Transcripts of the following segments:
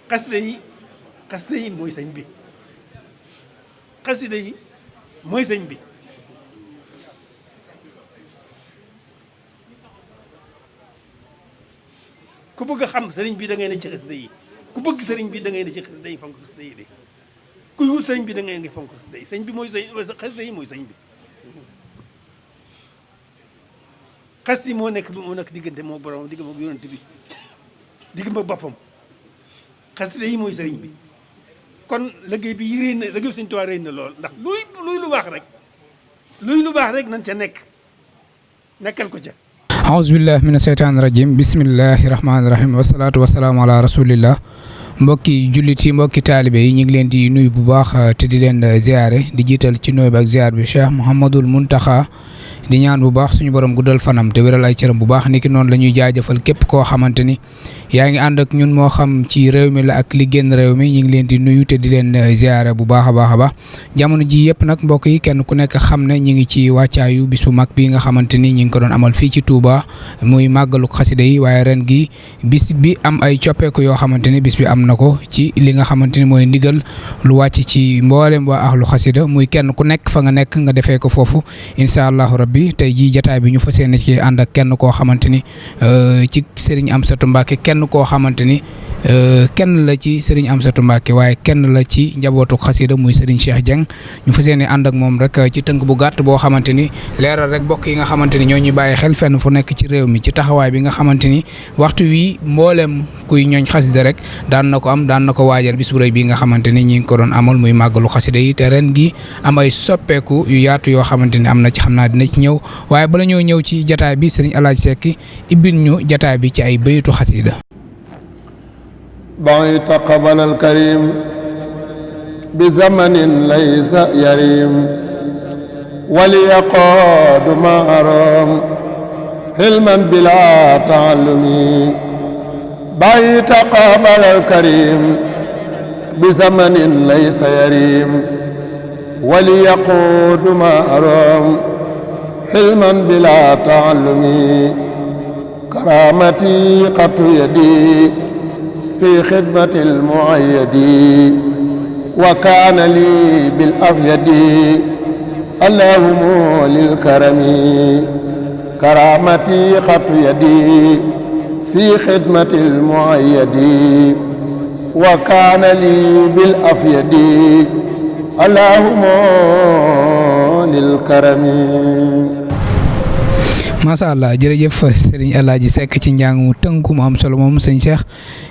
xasida yi mooy sëñ bi xasida yi mooy sëñ bi ku bëgg a xam sëriñ bi da ngay ne ci xasida yi ku bëgg sëriñ bi da ngay ne ci xasida yi fonk xasida yi de kuy wut sëriñ bi da ngay ngi fonk xasida yi sëñ bi mooy xasida yi mooy sëñ bi xas yi moo nekk diggante moo borom digg ma yonent bi digg ma boppam xasida yi mooy sëriñ bi kon liggéey bi yi réy na liggéey Sëriñ Tuubaa réy na lool ndax luy lu baax rek nañ ca nekkal ko ca aousubillah mina seytaani rajim bismillahi rahmaani rahim wasalaatu wasalaamu ala rasulillah mbokki jullit yi mbokki taalibe yi ñu ngi leen di nuyu bu baax te di leen ziare di jiital ci nuyu bi ak ziar bi Cheikh Mouhamadul Mountakha di ñaan bu baax suñu borom guddal fanam te wéral ay cëram bu baax niki noonu la ñuy jaajëfal képp koo xamante ni yaa ngi ànd ak ñun moo xam ci réew mi la ak li génn réew mi ñu ngi leen di nuyu te di leen ziare bu baax a baax jamono ji yëpp nag mbokk yi kenn ku nekk xam ne ñu ngi ci wàccaayu bis bu mag bi nga xamante ni ñu ngi ko doon amal fii ci Touba muy màggalu xasida yi waaye ren gi bis bi am ay coppeeku yoo xamante ni bis bi am na ko ci li nga xamante ni mooy ndigal lu wàcc ci mboolem waa ahlu xasida muy kenn ku nekk fa nga nekk nga defee ko foofu incha allahu rabbi tey jii jataay bi ñu fas yéene ci ànd ak kenn koo xamante ni ci Serigne Amsatou Mbacké kenn koo xamante ni kenn la ci Serigne Amsatou Mbacké waaye kenn la ci njabootu xasida muy Serigne Cheikh Dieng ñu fas yéene ànd ak moom rek ci tënk bu gàtt boo xamante ni leeral rek bokk yi nga xamante ni ñoo ñuy bàyyi xel fenn fu nekk ci réew mi ci taxawaay bi nga xamante ni waxtu wi mboolem kuy ñooñ xasida rek daan na ko waajal bis bu rëy bi nga xamante ni ñi ngi ko doon amal muy màggalu xasida yi te ren gi am ay soppeeku yu yaatu yoo xamante ni am na ci xam naa dina ci ñëw waaye bala ñoo ñëw ci jataay bi Serigne Alaaji Seck ibbil ñu jataay bi ci ay baytu xasida ba'i taqabbal al-karim bi zamanin laysa yarim wali yaqadu ma aram hilman bila ta'allumi ba'i taqabbal al-karim bi zamanin laysa yarim wali yaqadu ma aram hilman bila ta'allumi karamati qattu yadi في خدمة المؤيد وكان لي بالأفيد اللهم للكرم كرامتي خط يدي في خدمة المؤيد وكان لي بالأفيد اللهم للكرم macha allah jërëjëf Serigne Alaaji Seck ci njàng mu tënku mu am solo moom sëñ Cheikh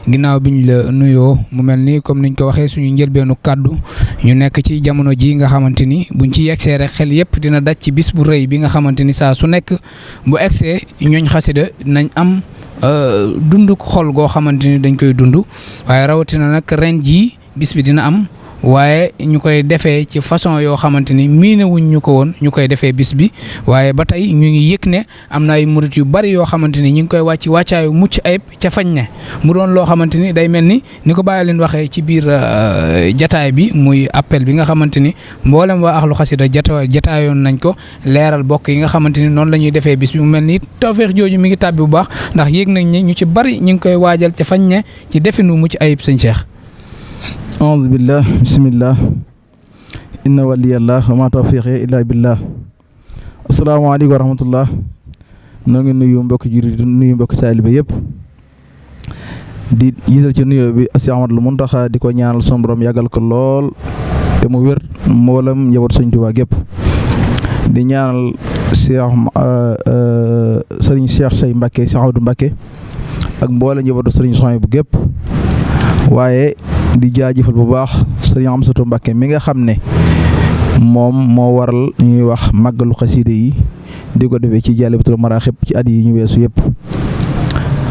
ginnaaw biñ la nuyoo mu mel ni comme niñ ko waxee suñu njëlbeenu kàddu ñu nekk ci jamono ji nga xamante ni buñ ci yegsee rek xel yëpp dina daj ci bis bu rëy bi nga xamante ni saa su nekk bu egsee ñooñ xasida nañ am dund xol goo xamante ni dañ koy dund waaye rawatina nag ren jii bis bi dina am. waaye ñu koy defee ci façon yoo xamante ni miinewuñ ñu ko woon ñu koy defee bis bi waaye ba tey ñu ngi yëg ne am na ay murit yu bari yoo xamante ni ñu ngi koy wàccaayu mucc ayib ca fañ ne mu doon loo xamante ni day mel ni ko bàyyi leen waxee ci biir jataay bi muy appel bi nga xamante ni mboolem waa axlu xasida jataayoon nañ ko leeral bokk yi nga xamante ni noonu la ñuy defee bis bi mu mel ni tawfeex jooju mi ngi tàbbi bu baax ndax yëg nañ ne ñu ci bari ñu ngi koy waajal ca fañ ne ci definu mucc ayib sëñ Cheikh. أعوذ بالله بسم الله إن ولي الله وما توفيقي إلا بالله السلام عليكم ورحمة الله نغي نيو مبوك جوري نيو مبوك taalibe yépp di yisal ci nuyoo bi Cheikh Ahmadou Mountakha di ko ñaanal son borom yàggal ko lool te mu wér mboolem njaboot Sëñ Tuubaa gépp di ñaanal Serigne Cheikh Say Mbacké Cheikh Ahmadou Mbacké ak mboolem njabootu Serigne Soy bu gépp waaye di jaajëfal bu baax Serigne Amsatou Mbacké mi nga xam ne moom moo waral ñuy wax màggalu xasida yi di ko defee ci Jaalibatul Maraaxib ci at yi ñu weesu yëpp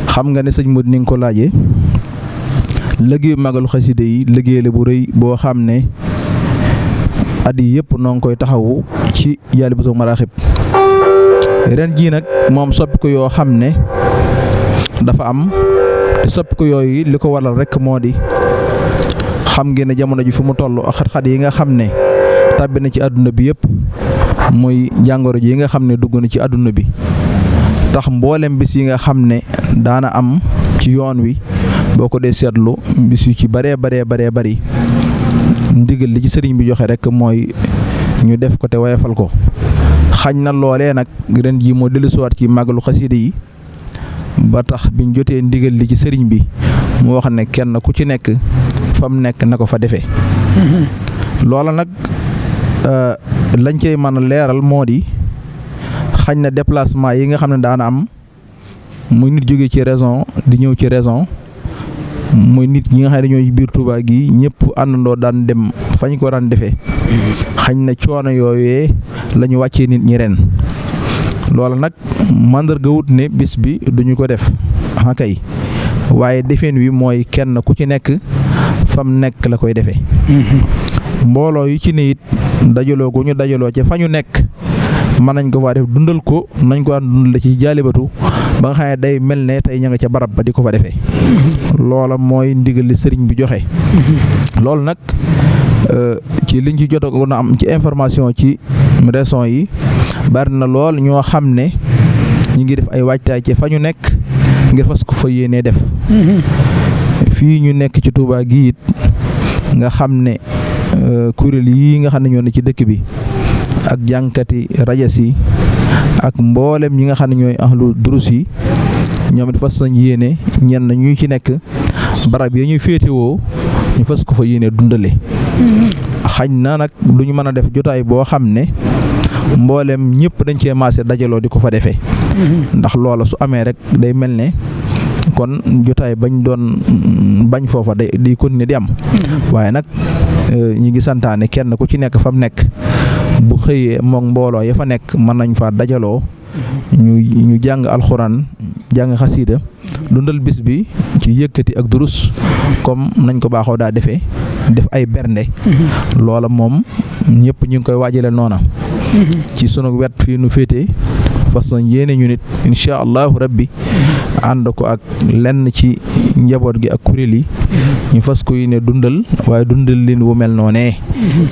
xam nga ne sëñ Modou ni nga ko laajee liggéeyu màggalu xasida yi liggéey la bu rëy boo xam ne at yi yëpp noo ngi koy taxawu ci Jaalibatul Maraaxib ren jii nag moom soppi ko yoo xam ne dafa am te soppi ko yooyu li ko waral rek moo di xam ngeen ne jamono ji fu mu toll ak xat-xat yi nga xam ne tàbbi na ci àdduna bi yëpp muy jàngoro ji yi nga xam ne dugg na ci àdduna bi tax mboolem bis yi nga xam ne daana am ci yoon wi boo ko dee seetlu bis yu ci baree bari ndigal li ci sëriñ bi joxe rek mooy ñu def ko te wayefal ko. xañ na loolee nag ren jii moo dellusiwaat ci màggalu xasida yi ba tax biñ jotee ndigal li ci sëriñ bi mu wax ne kenn ku ci nekk fa mu nekk na ko fa defee. loola nag lañ cey mën a leeral moo di xañ na déplacement yi nga xam ne daana am muy nit jóge ci région di ñëw ci région muy nit ñi nga xam ne dañoo ci biir Touba gi ñëpp àndandoo daan dem fañ ko daan defee xañ na coono yooyee la ñu wàccee nit ñi ren. loola nag màndarga wut ne bis bi duñu ko def kay waaye defeen wi mooy kenn ku ci nekk fam nekk la koy defee. mbooloo yu ci ne it dajaloo gu ñu dajaloo ca fa ñu nekk mën nañ ko faa def dundal ko nañ ko daan dundal ci jaalibatu ba nga xam ne day mel ne tey ña nga ca barab ba di ko fa defee. loola mooy ndigal li sëriñ bi joxe. loolu nag ci liñ ci jotoon a am ci information ci régions yi bari na lool ñoo xam ne ñu ngi def ay waajtaay ci fa ñu nekk ngir fas ko fa yéenee def. fii ñu nekk ci Touba gi it nga xam ne kuréel yi nga xam ne ñoo ne ci dëkk bi ak jànkati rajas yi ak mboolem ñi nga xam ne ñooy ahlu durus yi ñoom it fas nañ yéene ñenn ñu ci nekk barab yi ñuy féetewoo ñu fas ko fa yéene dundale. xañ na nag du ñu mën a def jotaay boo xam ne mboolem ñëpp dañ cee maase dajaloo di ko fa defee. ndax loola su amee rek day mel ne kon jotaay bañ doon bañ foofa day di continuer di am. waaye nag ñi ngi santaane kenn ku ci nekk fa mu nekk bu xëyee moom mbooloo ya fa nekk mën nañ fa dajaloo ñu jàng alxuraan jàng xasiida dundal bis bi ci yëkkati ak durus comme nañ ko baaxoo daa defee def ay bernde. loola moom ñëpp ñu ngi koy waajale noona. ci sunu wet fii nu féete fas nañ yéene ñu nit incha allahu rabbi ànd ko ak lenn ci njaboot gi ak kuréel yi ñu fas ko yéene dundal waaye dundal leen wu mel noonee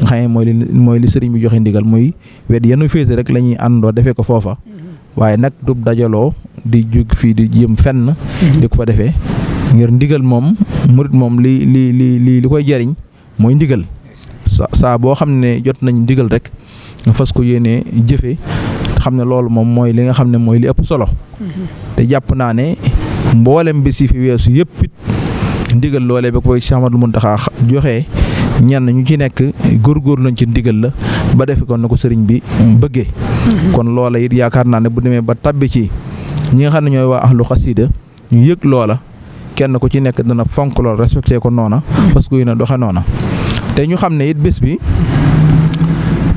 nga xam ne mooy li sëriñ bi joxe ndigal muy wet yenu féete rek la ñuy àndoo defee ko foofa waaye nag du dajaloo di jug fii di jëm fenn di ko fa defee ngir ndigal moom murit moom li koy jariñ mooy ndigal saa boo xam ne jot nañ ndigal rek nga fas ko yéene jëfe xam ne loolu moom mooy li nga xam ne mooy li ëpp solo. te jàpp naa ne mboolem bi si fi weesu yëpp it ndigal loolee ba koy Cheikh Ahmadou Mountakha joxe ñenn ñu ci nekk góorgóorlu nañ ci ndigal la ba defe kon na ko sëriñ bi bëggee. kon loola it yaakaar naa ne bu demee ba tabbi ci ñi nga xam ne ñooy waa ahlu xasida ñu yëg loola kenn ku ci nekk dana fonk lool respecté ko noona parce que yéen a doxe noona te ñu xam ne it bés bi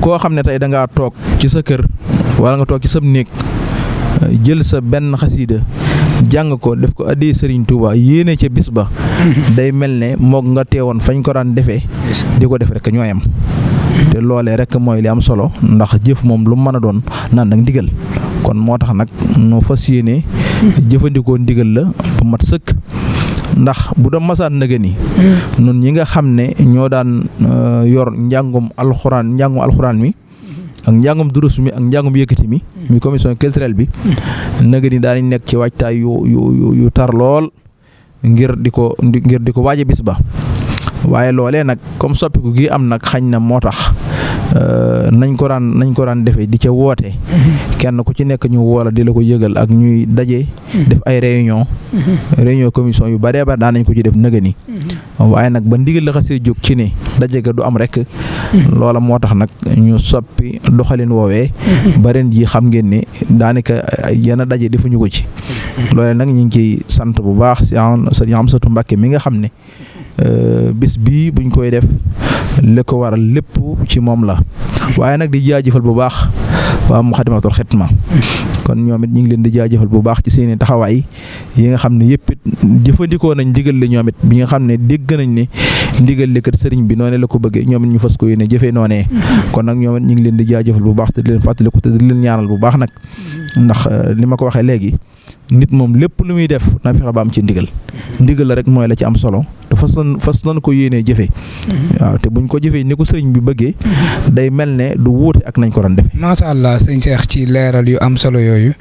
koo xam ne tey da ngaa toog ci sa kër wala nga toog ci sa néeg jël sa benn xasiida jàng ko def ko addi Serigne Touba yéene ca bis ba day mel ne moog nga teewoon fañ ko daan defee di ko def rek ñooyam te loolee rek mooy li am solo ndax jëf moom lu mën a doon naan nag ndigal kon moo tax nag nu fas yéene jëfandikoo ndigal la bu mat sëkk ndax bu doon masaan nëgë ni nun ñi nga xam ne ñoo daan yor njàngum alxuraan mi ak njàngum durus mi ak njàngum yëkkati mi mi commission culturelle bi nëgë ni daañu nekk ci waajtaay yu tar lool ngir di ko waaje bis ba waaye loolee nag comme soppiku gi am nag xañ na moo tax nañ ko daan defee di ca woote kenn ku ci nekk ñu woola di la ko yëgal ak ñuy daje def ay réunion commission yu bare daan nañ ko ci def nëgë ni waaye nag ba ndigal la xasee jóg ci ne daje ga du am rek loola moo tax nag ñu soppi doxalin woowee ba ren ji xam ngeen ne daanaka yenn daje defuñu ko ci loolee nag ñu ngi ciy sant bu baax Sëriñ Amsatu Mbàkke mi nga xam ne bis bii buñ koy def li ko waral lépp ci moom la waaye nag di jaajëfal bu baax waa Muxaddamatul Xidma kon ñoom it ñu ngi leen di jaajëfal bu baax ci seeni taxawaay yi nga xam ne yëpp it jëfandikoo nañ ndigal li ñoom it bi nga xam ne dégg nañ ne ndigal li kat sëriñ bi noonu la ko bëggee ñoom it ñu fas ko yéene jëfee noonee kon nag ñoom it ñu ngi leen di jaajëfal bu baax te di leen fàttaliku te di leen ñaanal bu baax nag ndax li ma ko waxee léegi nit moom lépp lu muy def na fexe ba am ci ndigal la rek mooy la ci am solo te fas nañ ko yéenee jëfee. waaw te buñ ko jëfee ni ko sëriñ bi bëggee. day mel ne du wuute ak nañ ko doon defee. macha allah sëñ Cheikh ci leeral yu am solo yooyu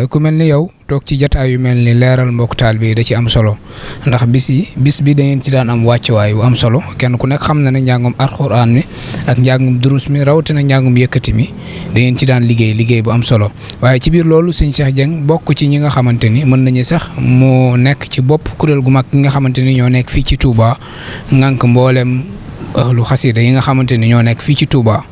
ku mel ni yow toog ci jataay yu mel ni leeral mbokk taal bi da ci am solo ndax bis bi da ngeen ci daan am wàccuwaay wu am solo kenn ku nekk xam na ne njàngum alxuraan mi ak njàngum durus mi rawatina njàngum yëkkati mi da ngeen ci daan liggéey bu am solo waaye ci biir loolu sëñ Cheikh Dieng bokk ci ñi nga xamante ni mën nañu sax mu nekk ci bopp kuréel gu mag gi nga xamante ni ñoo nekk fii ci Touba ngànk mboolem ahlu xasida yi nga xamante ni ñoo nekk fii ci Touba.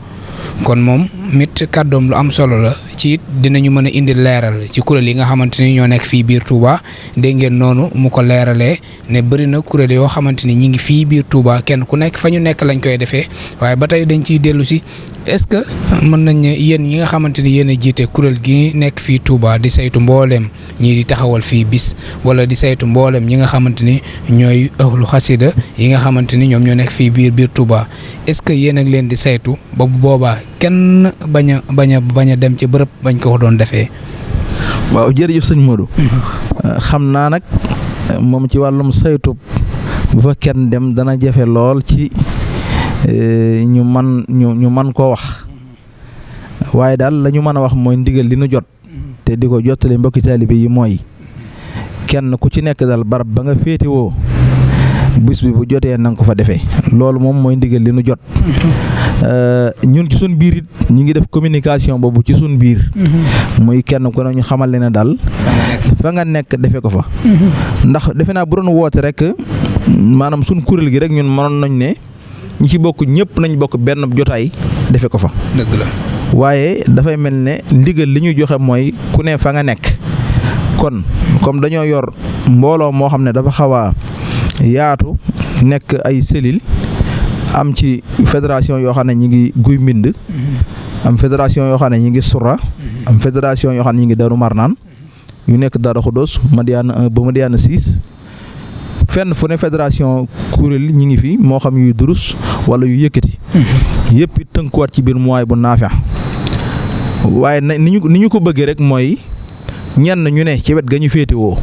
kon moom mit kàddoom lu am solo la ci it dinañu mën a indi leeral ci kuréel yi nga xamante ni ñoo nekk fii biir Touba dégg ngeen noonu mu ko leeralee ne bëri na kuréel yoo xamante ni ñi ngi fii biir Touba kenn ku nekk fa ñu nekk lañ koy defee waaye ba tey dañ ciy dellu si est-ce que mën nañ ne yéen ñi nga xamante ni yéen a jiite kuréel gi nekk fii Touba di saytu mbooleem ñii di taxawal fii bis wala di saytu mbooleem ñi nga xamante ni ñooy ahlu xasida yi nga xamante ni ñoom ñoo nekk fii biir Touba est-ce que yéen a ngi leen di saytu ba bu boobaa kenn bañ a dem ci bërëb bañ ko doon defee. waaw jërëjëf sëñ Modou. xam naa nag moom ci wàllum saytu bu fa kenn dem dana jafe lool ci ñu man koo wax waaye daal la ñu mën a wax mooy ndigal li nu jot te di ko jottali mbokki taalibe yi mooy kenn ku ci nekk daal barab ba nga féetewoo bis bi bu jotee na nga ko fa defee loolu moom mooy ndigal li nu jot. ñun ci suñ biir it ñu ngi def communication boobu ci suñ biir. muy kenn ku ne ñu xamal leen ne daal fa nga nekk defee ko fa. ndax defe naa bu doon woote rek maanaam suñ kuréel gi rek ñun mënoon nañ ne ñi ci bokk ñëpp nañ bokk benn jotaay defee ko fa. dëgg la waaye dafay mel ne ndigal li ñu joxe mooy ku ne fa nga nekk kon comme dañoo yor mbooloo moo xam ne dafa xaw a yaatu nekk ay cellules am ci fédération yoo xam ne ñi ngi guy mbind am fédération yoo xam ne ñi ngi sura am fédération yoo xam ne ñi ngi daru marnaan yu nekk Darou Khoudoss Madiana 1 ba Madiana 6 fenn fu ne fédération kuréel ñi ngi fi moo xam yuy durus wala yu yëkkati yëpp it tënkuwaat ci biir mooy bu naafi waaye ni ñu ko bëggee rek mooy ñenn ñu ne ci wet ga ñu féete woo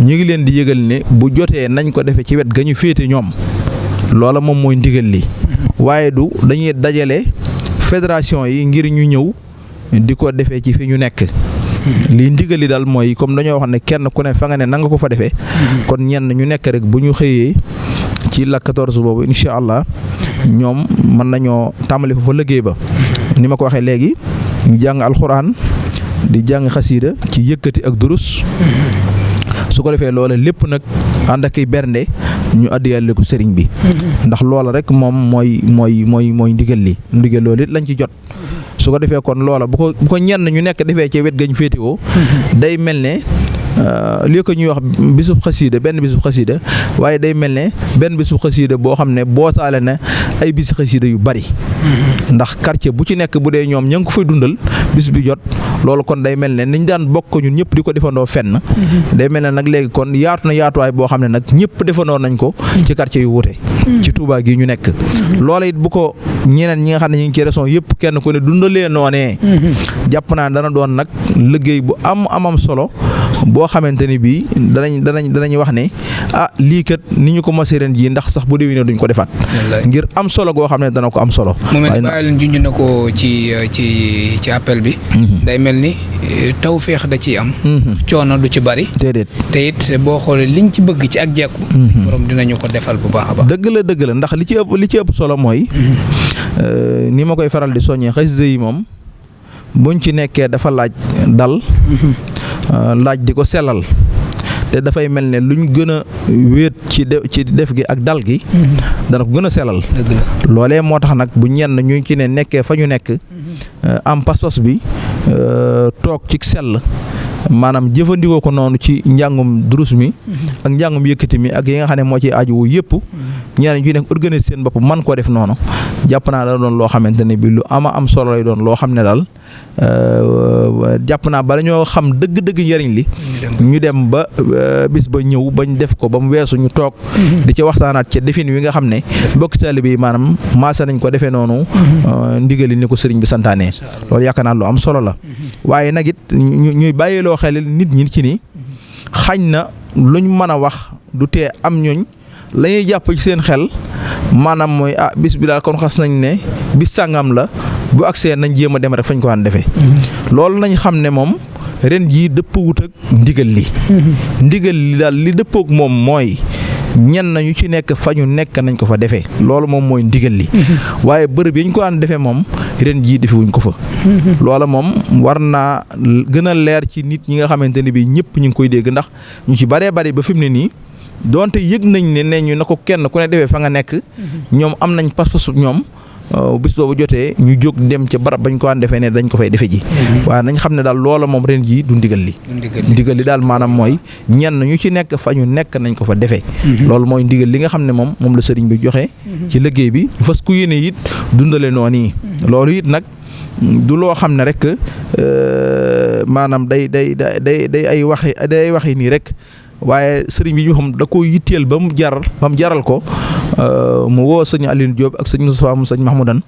ñu ngi leen di yëgal ne bu jotee nañ ko defee ci wet ga ñu féete ñoom loola moom mooy ndigal li waaye du dañuy dajale fédération yi ngir ñu ñëw di ko defee ci fi ñu nekk lii ndigal li daal mooy comme dañoo wax ne kenn ku ne fa nga ne na nga ko fa defee kon ñenn ñu nekk rek bu ñu xëyee ci la 14 boobu incha allah ñoom mën nañoo tàmbali fa liggéey ba ni ma ko waxee léegi ñu jàng alxuraan di jàng xasiida ci yëkkati ak durus su ko defee loola lépp nag ànd ak bernde ñu addiyale ko sëriñ bi ndax loola rek moom mooy ndigal loolu it lañ ci jot su ko defee kon loola bu ko ñenn ñu nekk defee ci wet gañ féetewoo day mel ne li ko ñuy wax bisub xasiida benn bisub xasiida waaye day mel ne benn bisub xasiida boo xam ne bootaale na ay bisi xasiida yu bari ndax quartier bu ci nekk bu dee ñoom ña ngi ko fay dundal bis bi jot loolu kon day mel ne niñ daan bokk ñun ñëpp di ko defandoo fenn day mel ne nag léegi kon yaatu na yaatuwaay boo xam ne nag ñëpp defandoo nañ ko ci quartier yu wute ci Touba gi ñu nekk loola it bu ko ñeneen ñi nga xam ne ñu ngi ci région yëpp kenn ku ne dundalee noonee jàpp naa dana doon nag liggéey bu amam solo boo xamante ni bii danañ wax ne lii kat ni ñu ko mosee ren jii ndax sax bu déwénee duñ ko defaat ngir am solo goo xam ne dana ko am solo. mu mel ni bàyyi leen junj na ko ci appel bi. day mel ni tawféex da ciy am. coono du ci bari. déedéet te it boo xoolee liñ ci bëgg ci ak jekku. borom dinañu ko defal bu baax a baax. dëgg la ndax li ci ëpp solo mooy. ni ma koy faral di soññee xasida yi moom buñ ci nekkee dafa laaj dal. laaj di ko sellal te dafay mel ne luñ gën a wéet ci def gi ak dal gi dana ko gën a sellal loolee moo tax nag bu ñenn ñu ci ne nekkee fa ñu nekk am pas-pas bi toog ci sell maanaam jëfandikoo ko noonu ci njàngum durus mi ak njàngum yëkkati mi ak yi nga xam ne moo ci aju wu yëpp ñeneen ñu nekk organiser seen bopp man koo def noonu jàpp naa da doon loo xamante ne bi lu am solo lay doon loo xam ne daal jàpp naa bala ñoo xam dëgg-dëgg njëriñ li ñu dem ba bis ba ñëw bañ def ko ba mu weesu ñu toog di ci waxtaanaat ca defin wi nga xam ne bokk taalibe yi maanaam maasa nañ ko defee noonu ndigali ni ko sëriñ bi santaane loolu yaakaar naa lu am solo la waaye nag it ñuy bàyyiloo xel nit ñi ci ni xañ na luñ mën a wax du tee am ñooñ la ñuy jàpp ci seen xel maanaam mooy bis bi daal kon xas nañ ne bis sàngam la bu agsee nañ jéem a dem rek fañ ko daan defee. loolu nañ xam ne moom ren jii dëppwut ak ndigal li. ndigal li daal li dëppook moom mooy ñenn ñu ci nekk fa ñu nekk nañ ko fa defee loolu moom mooy ndigal li. waaye bërëb yi ñu ko daan defee moom ren jii defewuñ ko fa. loola moom war naa gën a leer ci nit ñi nga xamante ne bii ñëpp ñu ngi koy dégg ndax ñu ci baree bari ba fi mu ne nii donte yëg nañ ne ñu na ko kenn ku ne defee fa nga nekk. ñoom am nañ pas-pasu ñoom. bis boobu jotee ñu jóg dem ca barab bañ ko daan defee ne dañ ko fay defe ji. waaye nañ xam ne daal loola moom ren jii du ndigal li. ndigal li daal maanaam mooy ñenn ñu ci nekk fa ñu nekk nañ ko fa defee. loolu mooy ndigal li nga xam ne moom la sëriñ bi joxe. ci liggéey bi ñu fas ku yéene it dundale noonu yi. loolu it nag du loo xam ne rek maanaam day ay waxi nii rek. waaye sëriñ bi ñu xam da koo yitteel ba mu jaral ko mu woo sëñ Alioune Diop ak sëñ Moustapha mu sëñ Mahmoudan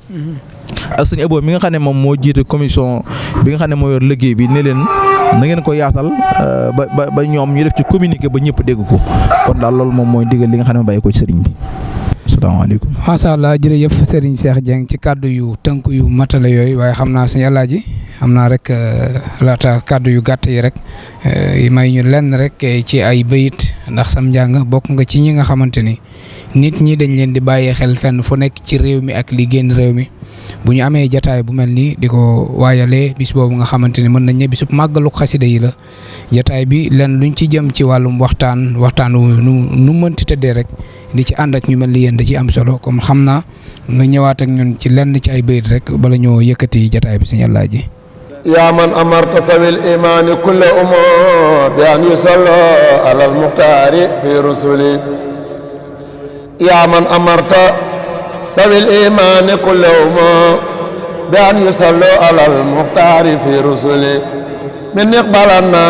ak sëñ Abo mi nga xam ne moom moo jiite commission bi nga xam ne moo yor liggéey bi ne leen na ngeen ko yaatal ba ñoom ñu def ci communiqué ba ñëpp dégg ko kon daal loolu moom mooy digal li nga xam ne bàyyi ko ci sëriñ bi. asalaamaaleykum. macha allah jërëjëf Serigne Cheikh Dieng ci kàddu yu tënk yu matale yooyu waaye xam naa sëñ Alaaji xam naa rek laata kàddu yu gàtt yi rek may ñu lenn rek ci ay bayit ndax sam njàng bokk nga ci ñi nga xamante ni nit ñi dañ leen di bàyyee xel fenn fu nekk ci réew mi ak li génn réew mi bu ñu amee jataay bu mel nii di ko waajalee bis boobu nga xamante ni mën nañ ne bisub màggalu xasida yi la jataay bi lenn luñ ci jëm ci wàllum waxtaan nu mënti tëddee rek di ci ànd ak ñu mel ni yéen da ci am solo comme xam naa nga ñëwaat ak ñun ci lenn ci ay bayit rek bala ñoo yëkkati jataay bi sëñ Alaaji. yaa man amarta sawil imaani kulla umo bi an yusallo alal muxtaari fi rusuli yaa man amarta sawil imaani kulla umo bi an yusallo alal muxtaari fi rusuli min iqbalanna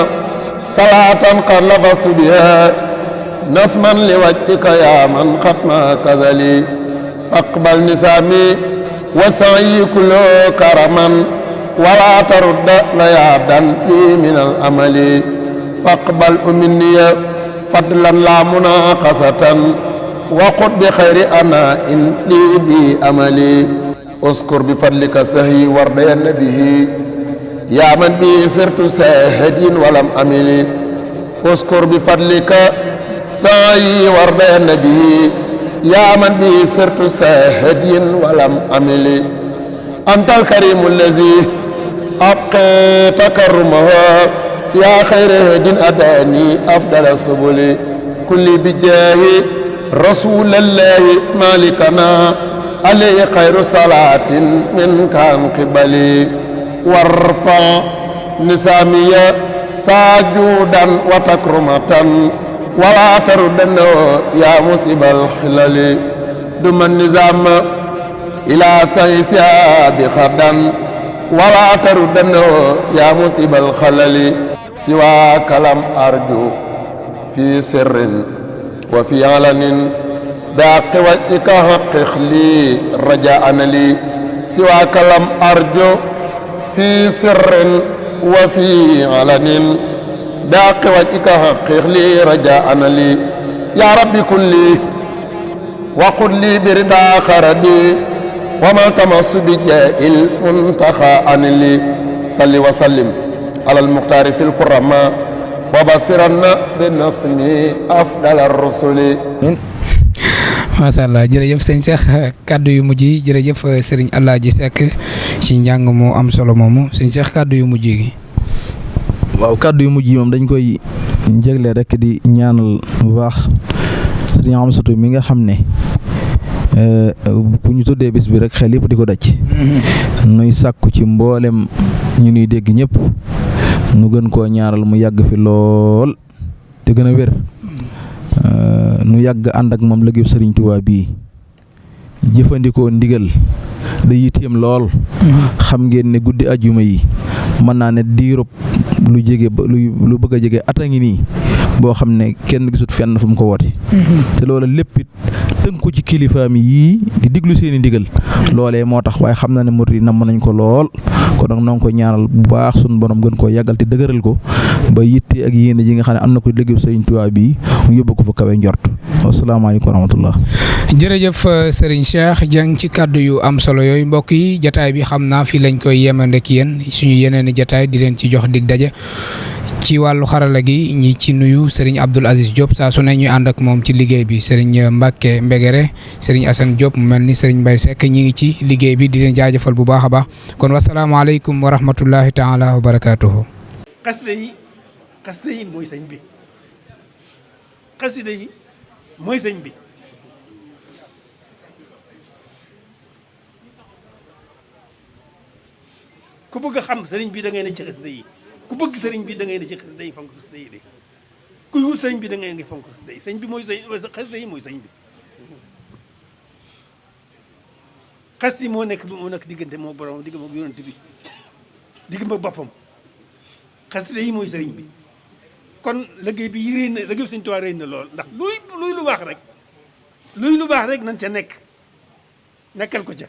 salaatan qad lafastu biha nasman li wajhika yaa man xatma kazali faqbal nisaami wa sa'yi kullu karaman ولا ترد ليادا لي من الأمل فاقبل مني فضلا لا مناقصة وقد بخير أنا إن لي بي أملي اذكر بفضلك سهي وردين به يا من بي سرت ساهد ولم أمل اذكر بفضلك سهي وردين به يا من بي سرت ساهد ولم أمل أنت الكريم الذي أبقي تكرمه يا خير هد أداني أفضل السبل كل بجاه رسول الله مالكنا عليه خير صلاة منك عن قبلي وارفع نسامي ساجودا وتكرمة ولا تردن يا مصيب الخلل دم النظام إلى سيسيا بخدا ولا تردنه يا مصيب الخلل سواك لم أرجو في سر وفي علن باق وجهك حقق لي رجاء لي سواك لم أرجو في سر وفي علن باق وجهك حقق لي رجاء لي يا ربي كن لي وقل لي برضا خردي وما تمس بجاء المنتخى عن لي صل وسلم على المختار في الكرماء وبصرنا بالنصم أفضل الرسل. macha allah jërëjëf sëñ Cheikh kàddu yu mujj yi jërëjëf Serigne Alaaji Seck ci njàng mu am solo moomu sëñ Cheikh kàddu yu mujj yi. waaw kàddu yu mujj yi moom dañ koy jégle rek di ñaanal bu baax Serigne Amsatou mi nga xam ne. bu ñu tuddee bis bi rek xel yëpp di ko daj. nuy sàkku ci mboolem ñu nuy dégg ñëpp nu gën koo ñaaral mu yàgg fi lool te gën a wér nu yàgg ànd ak moom liggéeyu Serigne Touba bii jëfandikoo ndigal da yitteem lool. xam ngeen ne guddi ajjuma yi mën naa ne diirub lu jege lu bëgg a jege at a ngi nii boo xam ne kenn gisut fenn fu mu ko woote. te loolu lépp it tënku ci kilifaam yii di diglu seen i ndigal loolee moo tax waaye xam na ne murid yi namm nañ ko lool kon nag noo ngi koy ñaanal bu baax suñu borom gën koo yàggal te dëgëral ko ba yitte ak yéene ji nga xam ne am na ko liggéey Sëriñ Tuubaa bi mu yóbbu ko fa kawe njort wasalaamaaleykum wa rahmatullah. jërëjëf Serigne Cheikh Dieng ci kàddu yu am solo yooyu mbokk yi jataay bi xam naa fi lañ koy yemandek yéen suñu yeneen i jataay di leen ci jox dig daje ci wàllu xarala gi ñi ci nuyu Serigne Abdoul Aziz Diop saa su ne ñuy ànd ak moom ci liggéey bi Serigne Mbacke Mbegere Serigne Assane Diop mu mel ni Serigne Mbaye Seck ñi ngi ci liggéey bi di leen jaajëfal bu baax a baax kon wasalaamaaleykum wa rahmatullahi taala wa barakaatuhu. xasida yi mooy sëñ bi xasida yi mooy sëñ bi ku bëgg a xam sëriñ bi da ngay ne ci xasida yi ku bëgg sëriñ bi da ngay ne ci xasida yi fonk xasida yi de kuy wut sëriñ bi da ngay ngi fonk xasida yi sëñ bi mooy sëñ xasida yi mooy sëñ bi xas yi moo nekk diggante moo borom digg moom yonent bi digg ma boppam xasida yi mooy sëriñ bi kon liggéey bi yi réy na liggéey Sëriñ Tuubaa réy na lool ndax luy lu baax rek nañ ca nekkal ko ca